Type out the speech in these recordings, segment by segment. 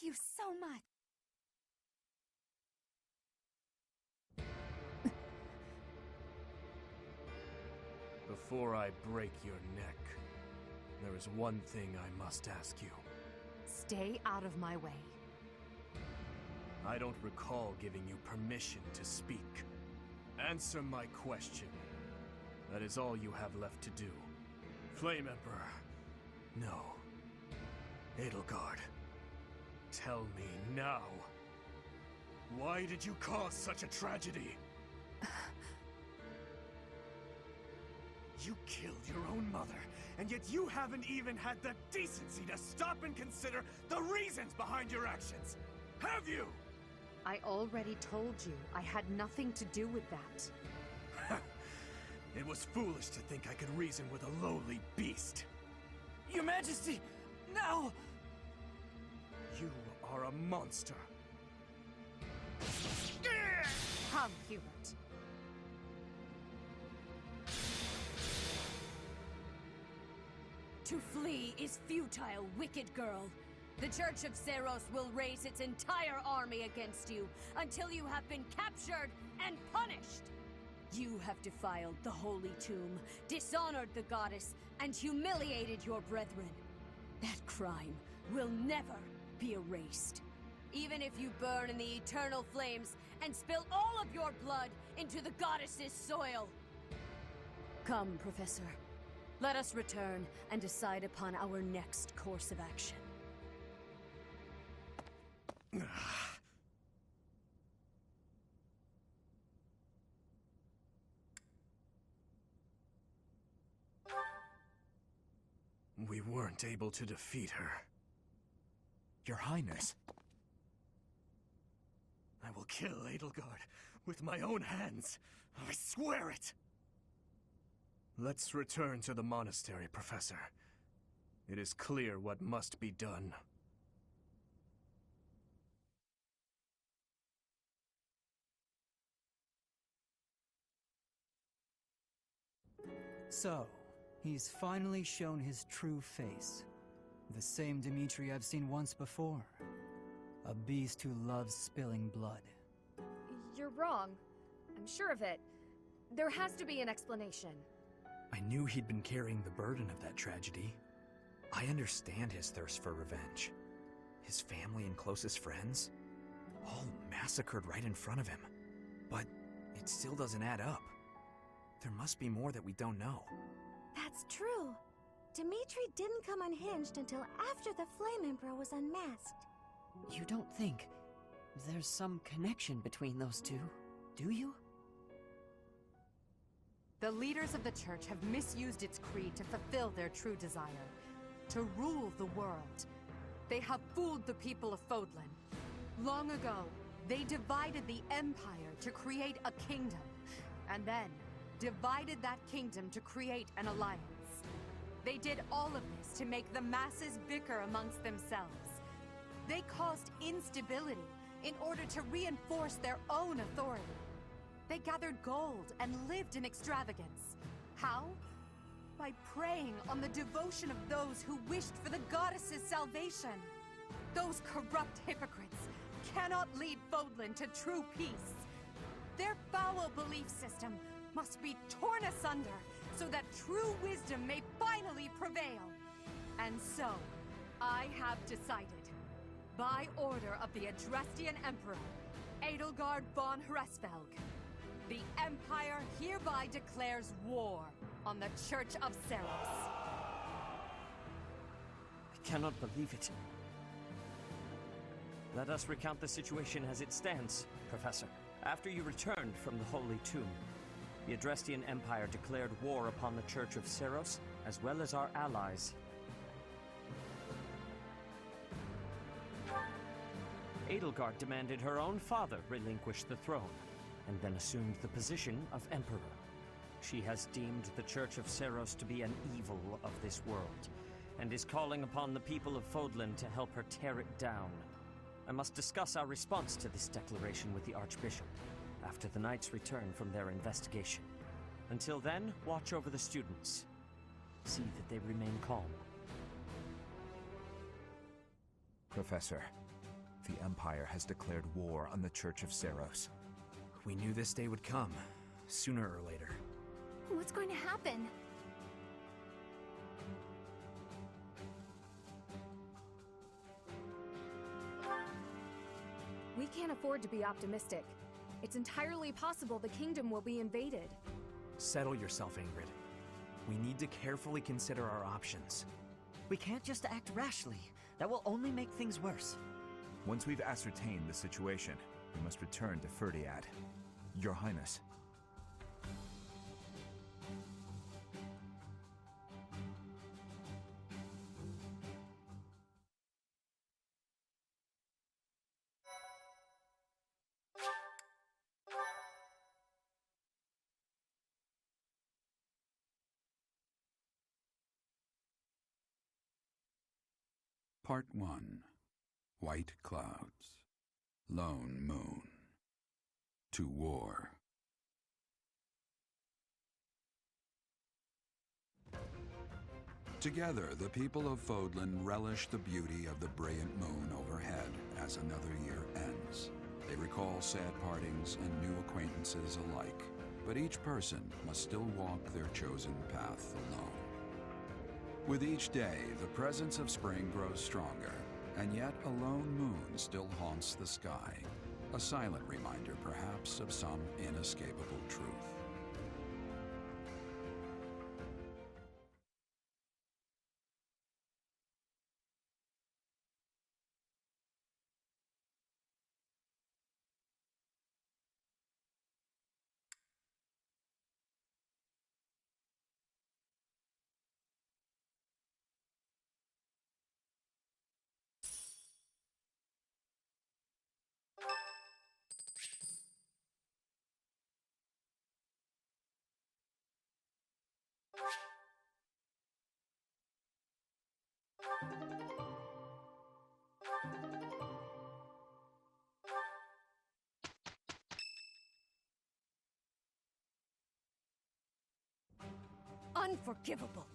you so much. Before I break your neck, there is one thing I must ask you. Stay out of my way. I don't recall giving you permission to speak. Answer my question. That is all you have left to do. Flame Emperor. No. Edelgard. Tell me now. Why did you cause such a tragedy? You killed your own mother, and yet you haven't even had the decency to stop and consider the reasons behind your actions! Have you? I already told you I had nothing to do with that. It was foolish to think I could reason with a lowly beast. Your Majesty, now! You are a monster. Come, Hubert. To flee is futile, wicked girl. The Church of Seiros will raise its entire army against you until you have been captured and punished. You have defiled the Holy Tomb, dishonored the goddess, and humiliated your brethren. That crime will never be erased. Even if you burn in the eternal flames and spill all of your blood into the goddess's soil. Come, Professor. Let us return and decide upon our next course of action. We weren't able to defeat her. Your Highness. I will kill Edelgard with my own hands. I swear it! Let's return to the monastery, Professor. It is clear what must be done. So, he's finally shown his true face. The same Dmitri I've seen once before. A beast who loves spilling blood. You're wrong. I'm sure of it. There has to be an explanation. I knew he'd been carrying the burden of that tragedy. I understand his thirst for revenge. His family and closest friends, all massacred right in front of him. But it still doesn't add up. There must be more that we don't know. That's true. Dmitri didn't come unhinged until after the Flame Emperor was unmasked. You don't think there's some connection between those two, do you? The leaders of the Church have misused its creed to fulfill their true desire, to rule the world. They have fooled the people of Fodlan. Long ago, they divided the Empire to create a kingdom, and then divided that kingdom to create an alliance. They did all of this to make the masses bicker amongst themselves. They caused instability in order to reinforce their own authority. They gathered gold and lived in extravagance. How? By preying on the devotion of those who wished for the goddess's salvation. Those corrupt hypocrites cannot lead Fodlan to true peace. Their foul belief system must be torn asunder so that true wisdom may finally prevail. And so, I have decided, by order of the Adrestian Emperor, Edelgard von Hresvelg, the Empire hereby declares war on the Church of Seiros. I cannot believe it. Let us recount the situation as it stands, Professor. After you returned from the Holy Tomb, the Adrestian Empire declared war upon the Church of Seiros, as well as our allies. Edelgard demanded her own father relinquish the throne, and then assumed the position of Emperor. She has deemed the Church of Seiros to be an evil of this world, and is calling upon the people of Fodlan to help her tear it down. I must discuss our response to this declaration with the Archbishop, after the Knights return from their investigation. Until then, watch over the students. See that they remain calm. Professor, The Empire has declared war on the Church of Seiros. We knew this day would come, sooner or later. What's going to happen? We can't afford to be optimistic. It's entirely possible the kingdom will be invaded. Settle yourself, Ingrid. We need to carefully consider our options. We can't just act rashly. That will only make things worse. Once we've ascertained the situation, we must return to Ferdiad. Your Highness. Part 1. White Clouds. Lone Moon. To War. Together, the people of Fodlan relish the beauty of the brilliant moon overhead as another year ends. They recall sad partings and new acquaintances alike, but each person must still walk their chosen path alone. With each day, the presence of spring grows stronger, and yet a lone moon still haunts the sky, a silent reminder perhaps of some inescapable truth. Unforgivable!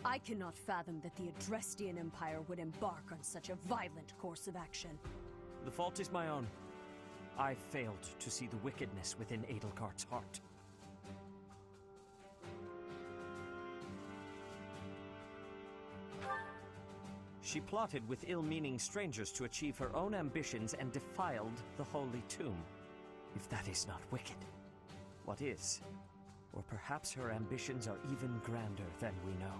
I cannot fathom that the Adrestian Empire would embark on such a violent course of action. The fault is my own. I failed to see the wickedness within Edelgard's heart. She plotted with ill-meaning strangers to achieve her own ambitions and defiled the Holy Tomb. If that is not wicked, what is? Or perhaps her ambitions are even grander than we know.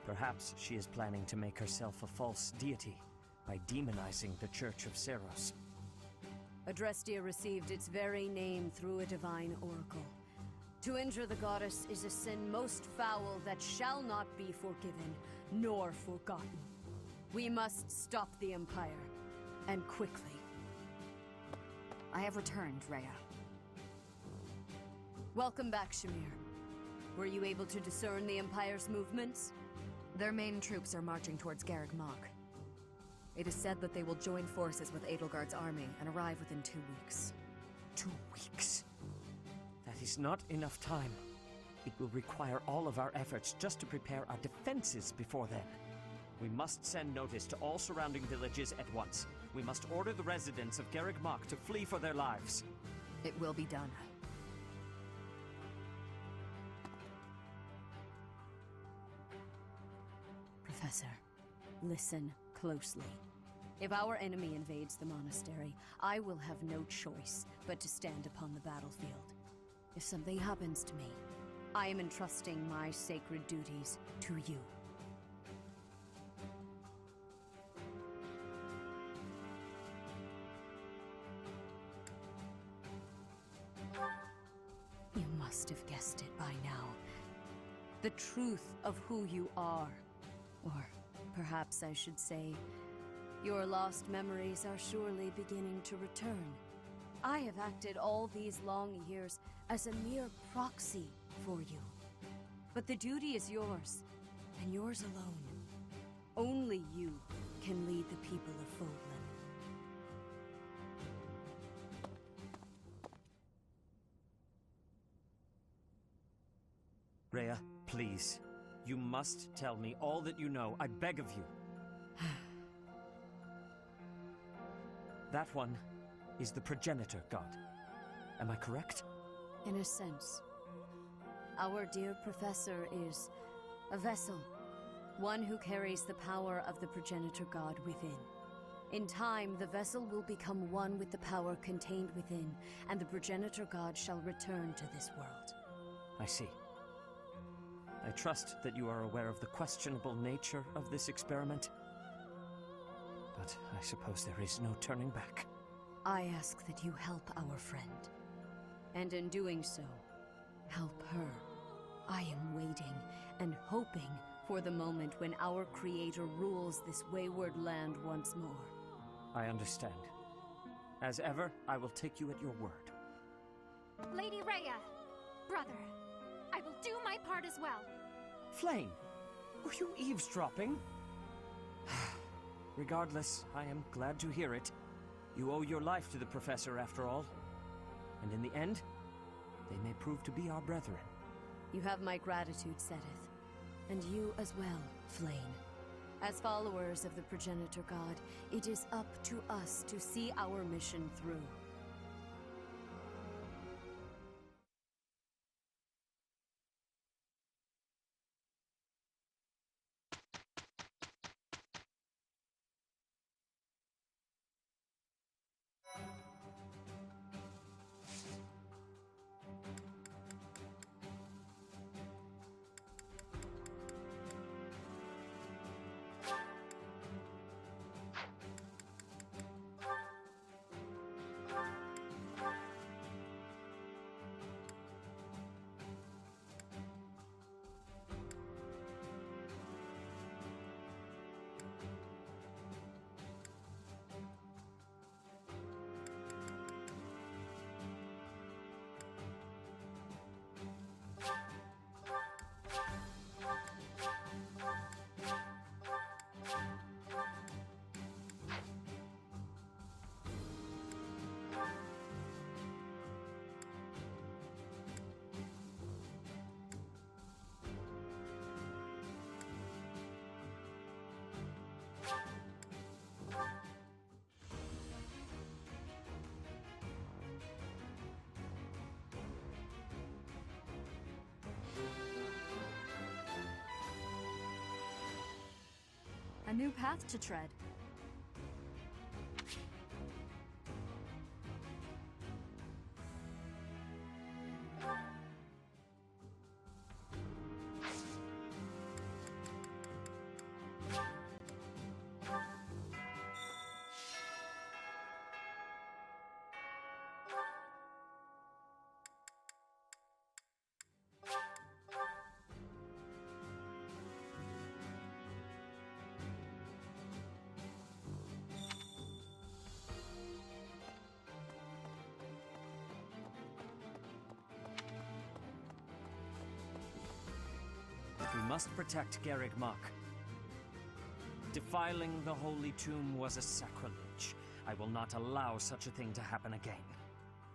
Perhaps she is planning to make herself a false deity by demonizing the Church of Seiros. Adrestia received its very name through a divine oracle. To injure the goddess is a sin most foul that shall not be forgiven, nor forgotten. We must stop the Empire, and quickly. I have returned, Rhea. Welcome back, Shamir. Were you able to discern the Empire's movements? Their main troops are marching towards Garreg Mach. It is said that they will join forces with Edelgard's army and arrive within 2 weeks. 2 weeks? That is not enough time. It will require all of our efforts just to prepare our defenses before then. We must send notice to all surrounding villages at once. We must order the residents of Garreg Mach to flee for their lives. It will be done. Professor, listen closely. If our enemy invades the monastery, I will have no choice but to stand upon the battlefield. If something happens to me, I am entrusting my sacred duties to you. You must have guessed it by now. The truth of who you are. Or perhaps I should say, your lost memories are surely beginning to return. I have acted all these long years as a mere proxy for you. But the duty is yours, and yours alone. Only you can lead the people of Fodlan. Rhea, please. You must tell me all that you know. I beg of you. That one is the progenitor god. Am I correct? In a sense. Our dear professor is a vessel, one who carries the power of the progenitor god within. In time, the vessel will become one with the power contained within, and the progenitor god shall return to this world. I see. I trust that you are aware of the questionable nature of this experiment. But I suppose there is no turning back. I ask that you help our friend. And in doing so, help her. I am waiting and hoping for the moment when our creator rules this wayward land once more. I understand. As ever, I will take you at your word. Lady Rhea, brother, I will do my part as well. Flame, were you eavesdropping? Regardless, I am glad to hear it. You owe your life to the Professor, after all. And in the end, they may prove to be our brethren. You have my gratitude, Seteth. And you as well, Flame. As followers of the progenitor god, it is up to us to see our mission through. A new path to tread. We must protect Garreg Mach. Defiling the holy tomb was a sacrilege. I will not allow such a thing to happen again.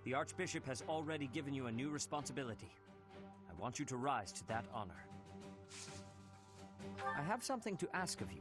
The Archbishop has already given you a new responsibility. I want you to rise to that honor. I have something to ask of you.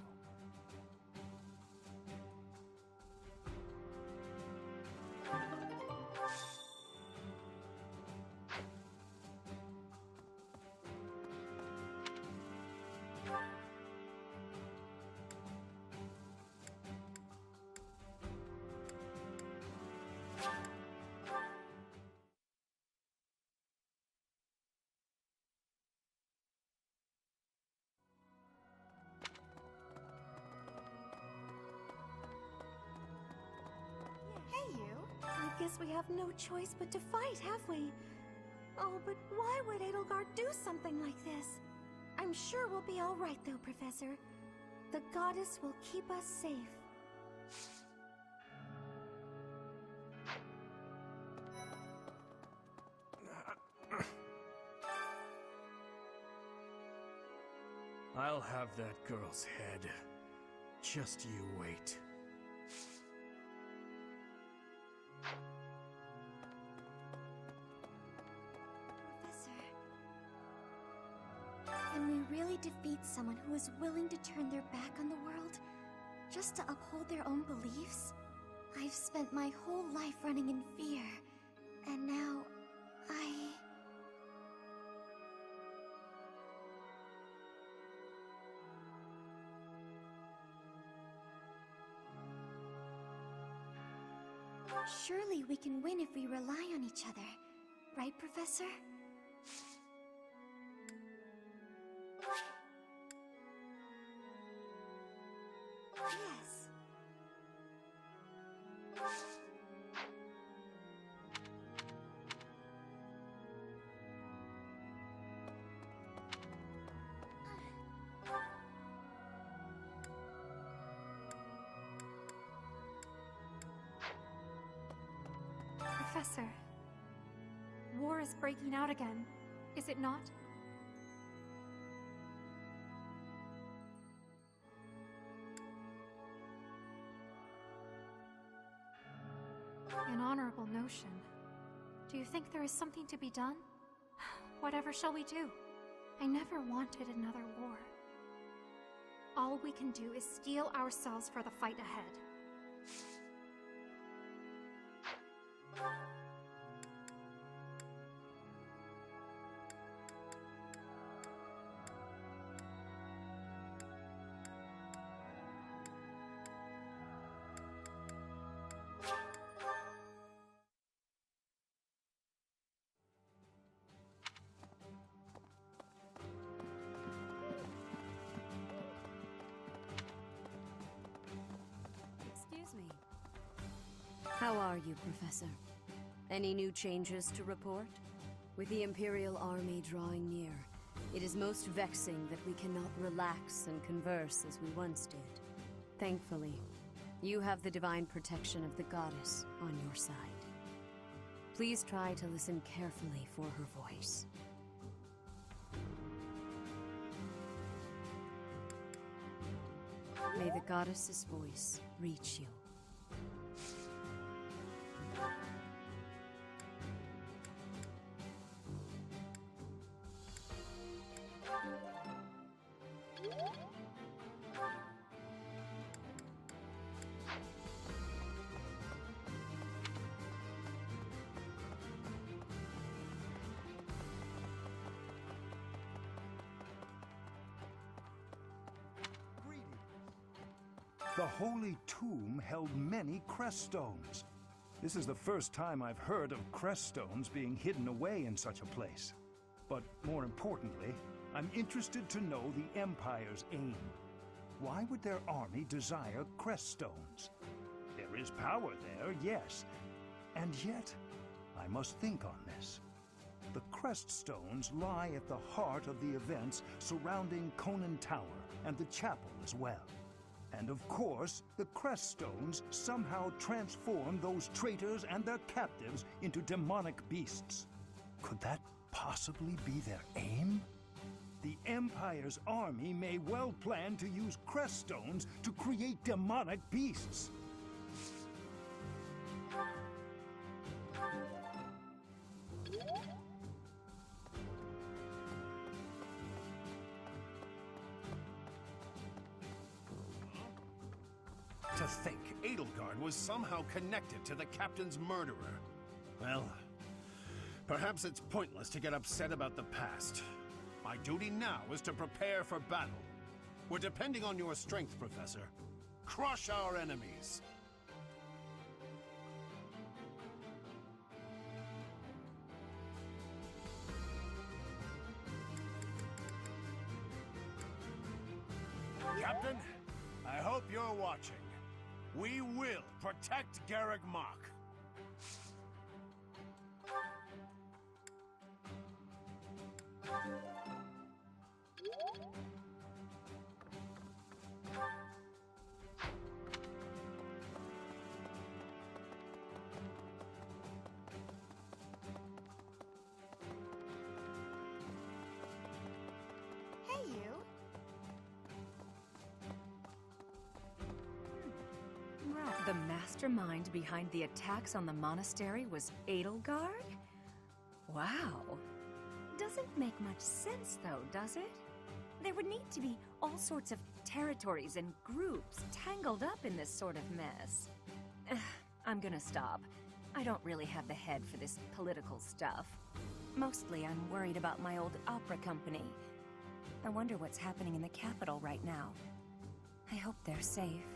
Hey, you. I guess we have no choice but to fight, have we? Oh, but why would Edelgard do something like this? I'm sure we'll be all right, though, Professor. The goddess will keep us safe. I'll have that girl's head. Just you wait. Professor, can we really defeat someone who is willing to turn their back on the world just to uphold their own beliefs? I've spent my whole life running in fear, and now Surely we can win if we rely on each other, right, Professor? Yes. Professor, war is breaking out again, is it not? An honorable notion. Do you think there is something to be done? Whatever shall we do? I never wanted another war. All we can do is steel ourselves for the fight ahead. Excuse me. How are you, Professor? Any new changes to report? With the Imperial Army drawing near, it is most vexing that we cannot relax and converse as we once did. Thankfully, you have the divine protection of the goddess on your side. Please try to listen carefully for her voice. May the goddess's voice reach you. The Holy Tomb held many crest stones. This is the first time I've heard of crest stones being hidden away in such a place. But more importantly, I'm interested to know the Empire's aim. Why would their army desire crest stones? There is power there, yes. And yet, I must think on this. The crest stones lie at the heart of the events surrounding Conan Tower and the chapel as well. And of course, the crest stones somehow transform those traitors and their captives into demonic beasts. Could that possibly be their aim? The Empire's army may well plan to use crest stones to create demonic beasts. To think Edelgard was somehow connected to the captain's murderer. Well, perhaps it's pointless to get upset about the past. My duty now is to prepare for battle. We're depending on your strength, Professor. Crush our enemies. Captain, I hope you're watching. We will protect Garreg Mach. Hey, you. The mastermind behind the attacks on the monastery was Edelgard? Wow. Doesn't make much sense, though, does it? There would need to be all sorts of territories and groups tangled up in this sort of mess. I'm gonna stop. I don't really have the head for this political stuff. Mostly, I'm worried about my old opera company. I wonder what's happening in the capital right now. I hope they're safe.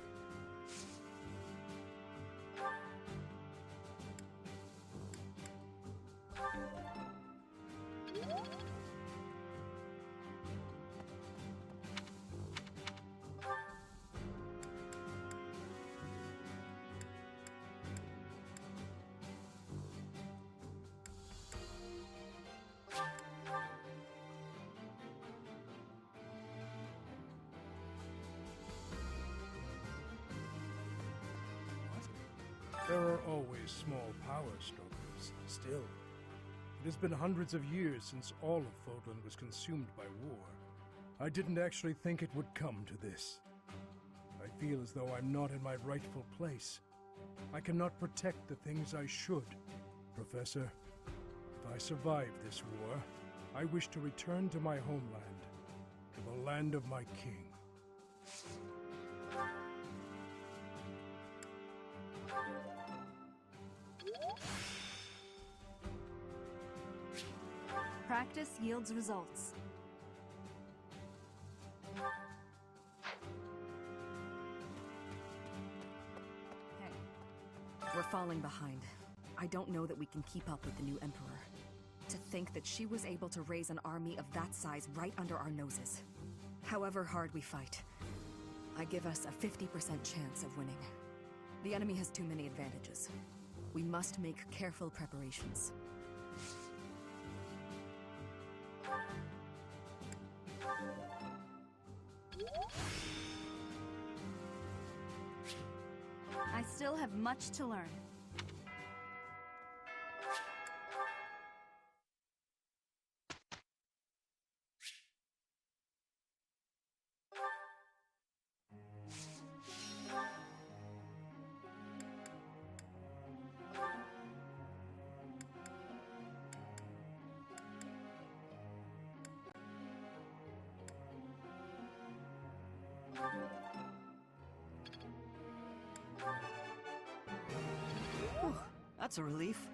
There are always small power struggles. Still, it has been hundreds of years since all of Fodlan was consumed by war. I didn't actually think it would come to this. I feel as though I'm not in my rightful place. I cannot protect the things I should. Professor, if I survive this war, I wish to return to my homeland, to the land of my king. Practice yields results. Hey. We're falling behind. I don't know that we can keep up with the new Emperor. To think that she was able to raise an army of that size right under our noses. However hard we fight, I give us a 50% chance of winning. The enemy has too many advantages. We must make careful preparations. I still have much to learn. Whew, that's a relief.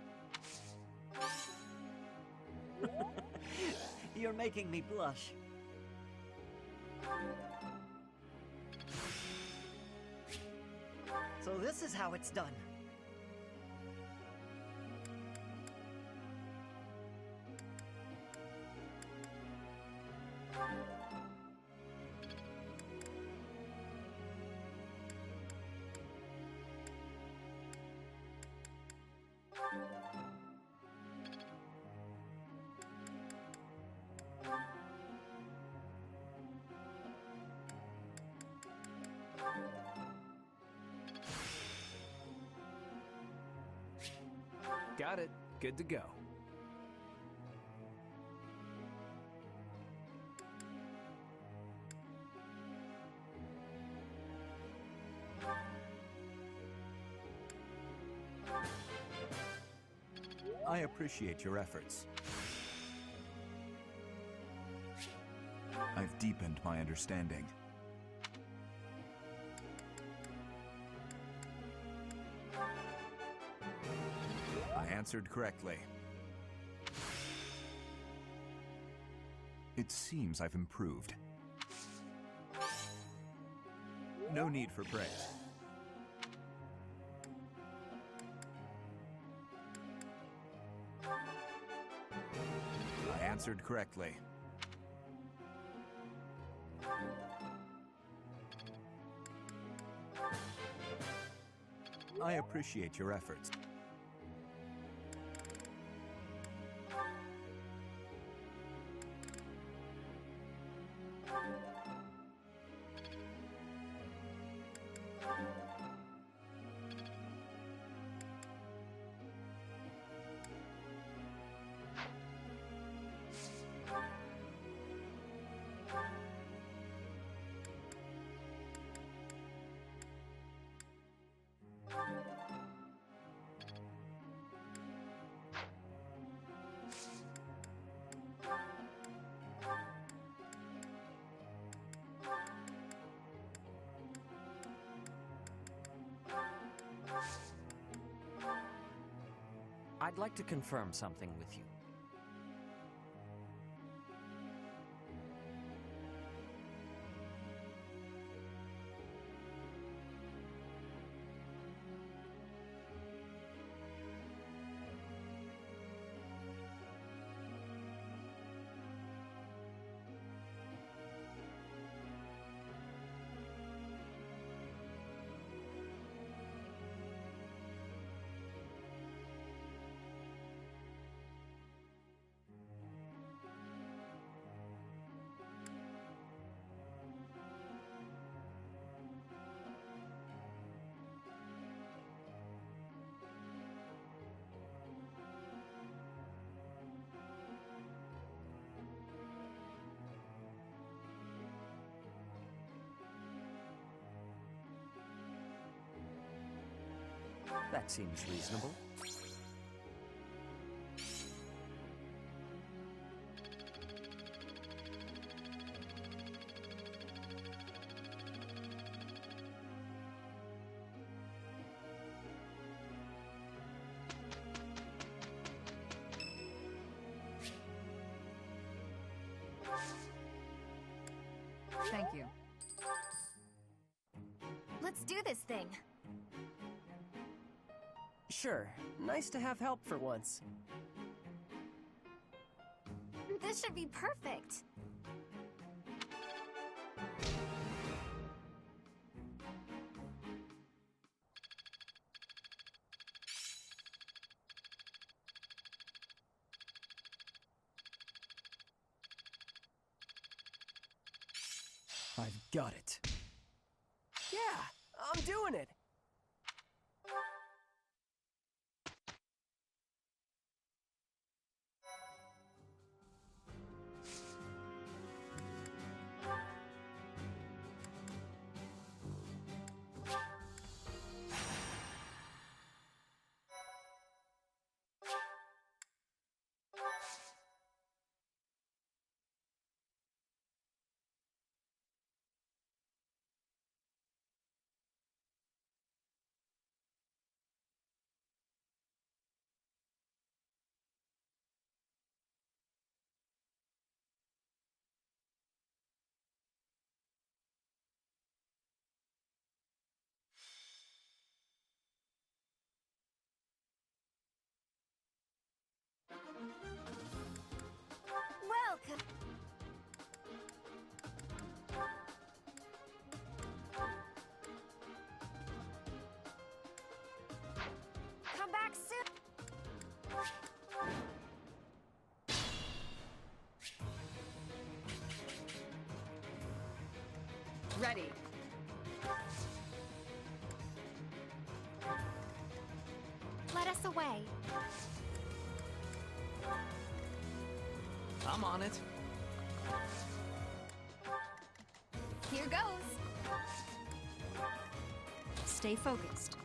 You're making me blush. So this is how it's done. Got it. Good to go. I appreciate your efforts. I've deepened my understanding. I answered correctly. It seems I've improved. No need for praise. I answered correctly. I appreciate your efforts. I'd like to confirm something with you. That seems reasonable. Thank you. Let's do this thing. Sure. Nice to have help for once. This should be perfect. I've got it. Yeah, I'm doing it. Welcome. Come back soon. Ready. Let us away. I'm on it. Here goes. Stay focused.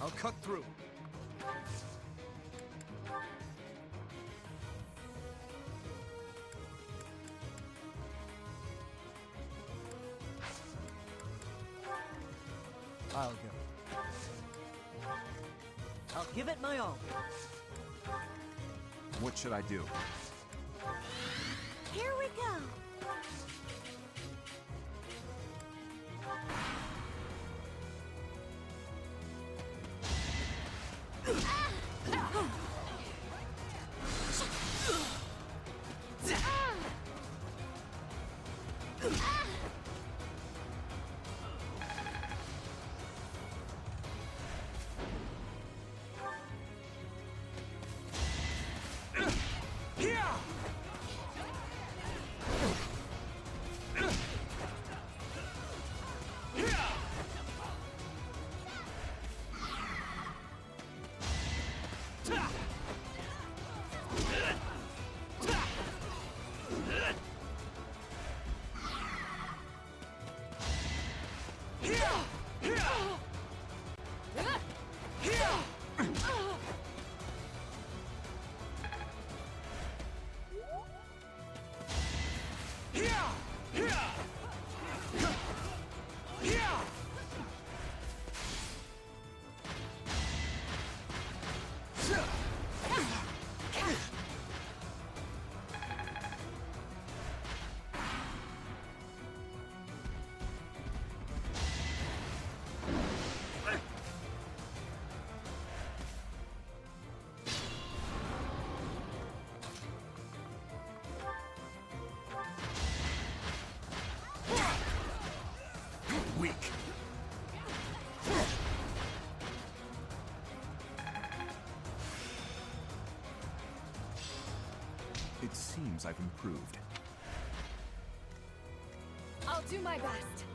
I'll cut through. I'll go. I'll give it my all. What should I do? Here we go. It seems I've improved. I'll do my best.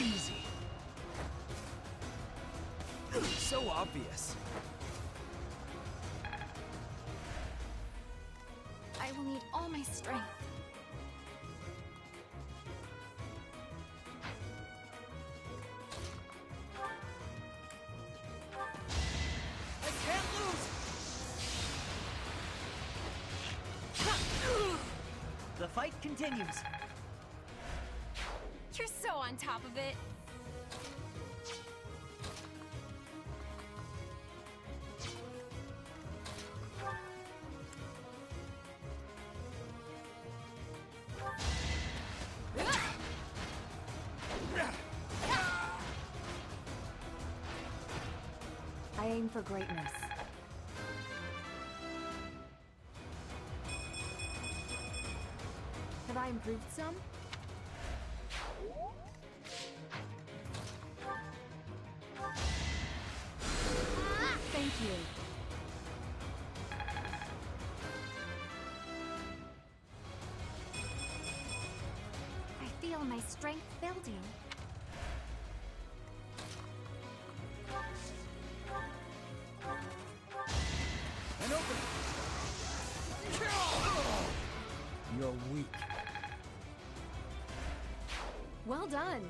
Easy. So obvious. I will need all my strength. I can't lose! The fight continues. You're so on top of it. I aim for greatness. Have I improved some? Thank you. I feel my strength building. An opening! You're weak. Well done.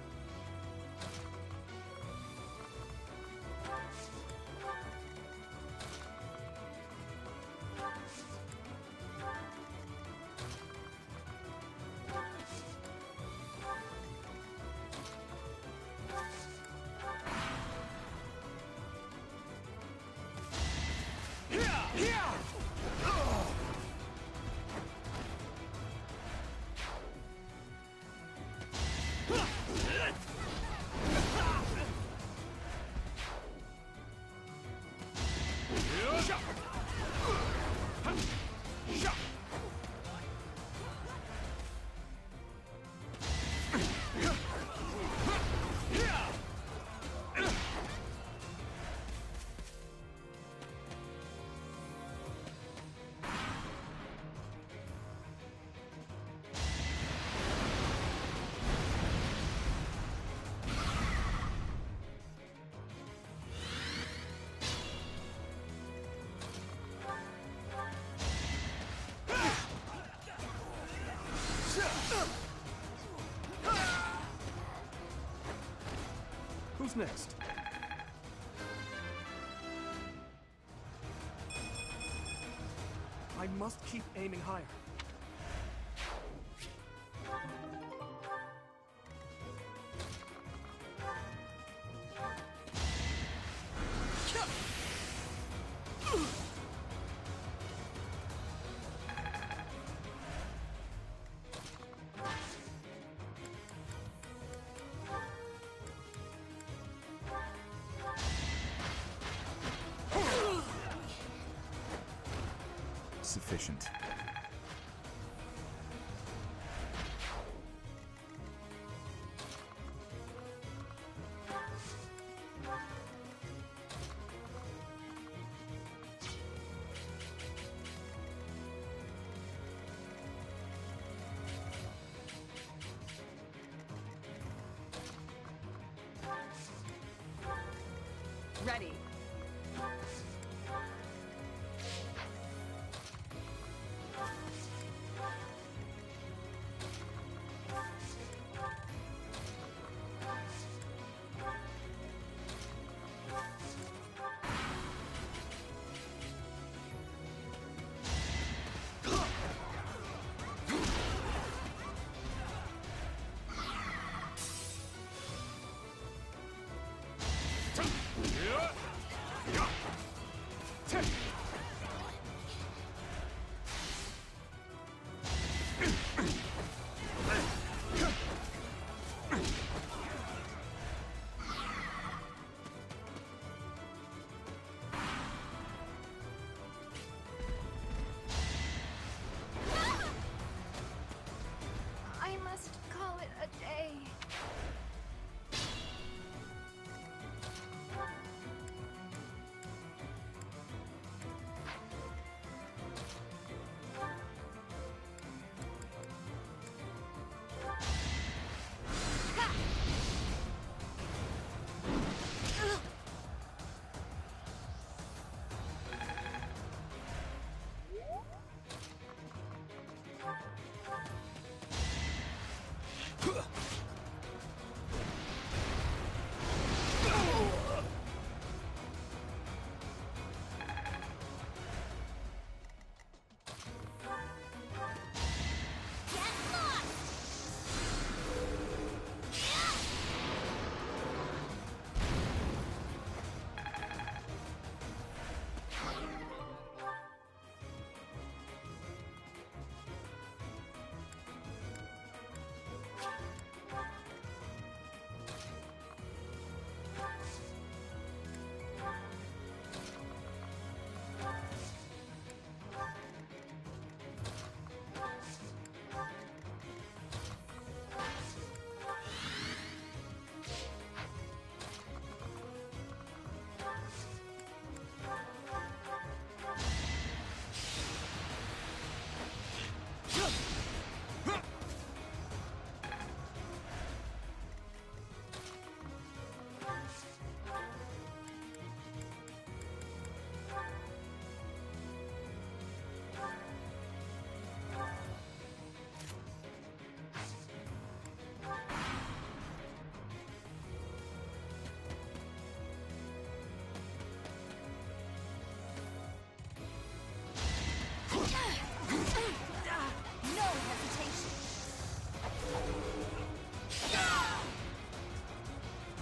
Who's next? I must keep aiming higher. Sufficient. Ready.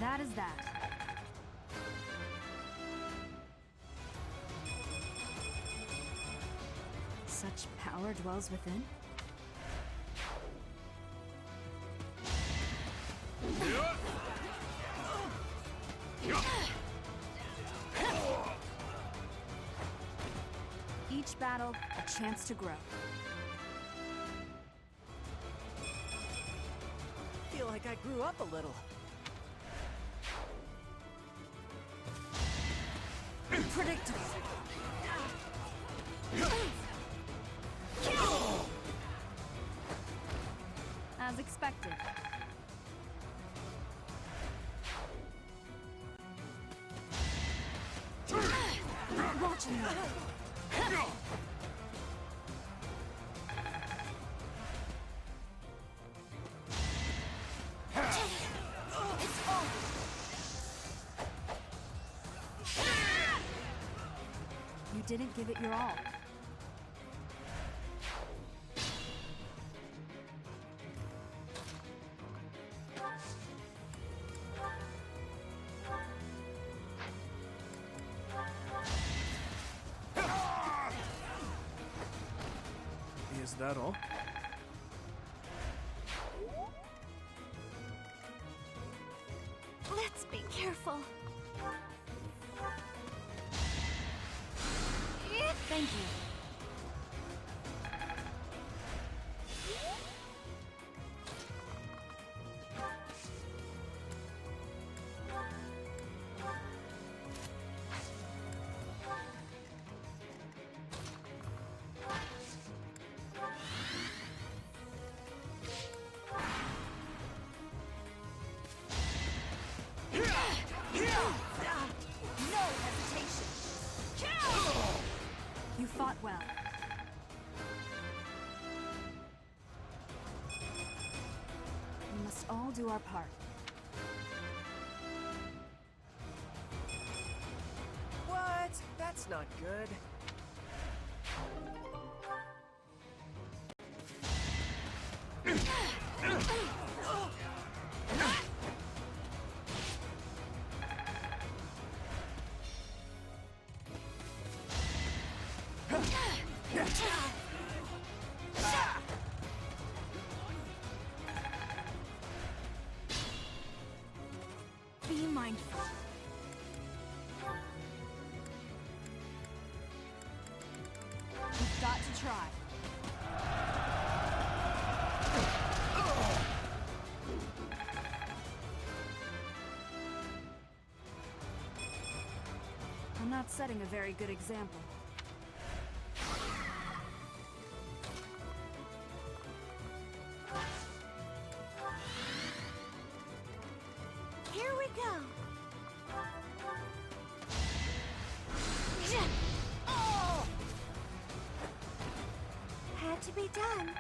That is that. Such power dwells within? Each battle, a chance to grow. Feel like I grew up a little. Predictable. As expected. Watching you. You didn't give it your all. Is that all? Let's be careful. Thank you. No hesitation. You fought well. We must all do our part. What? That's not good. Be mindful. We've got to try. I'm not setting a very good example. Here we go. Oh! Had to be done.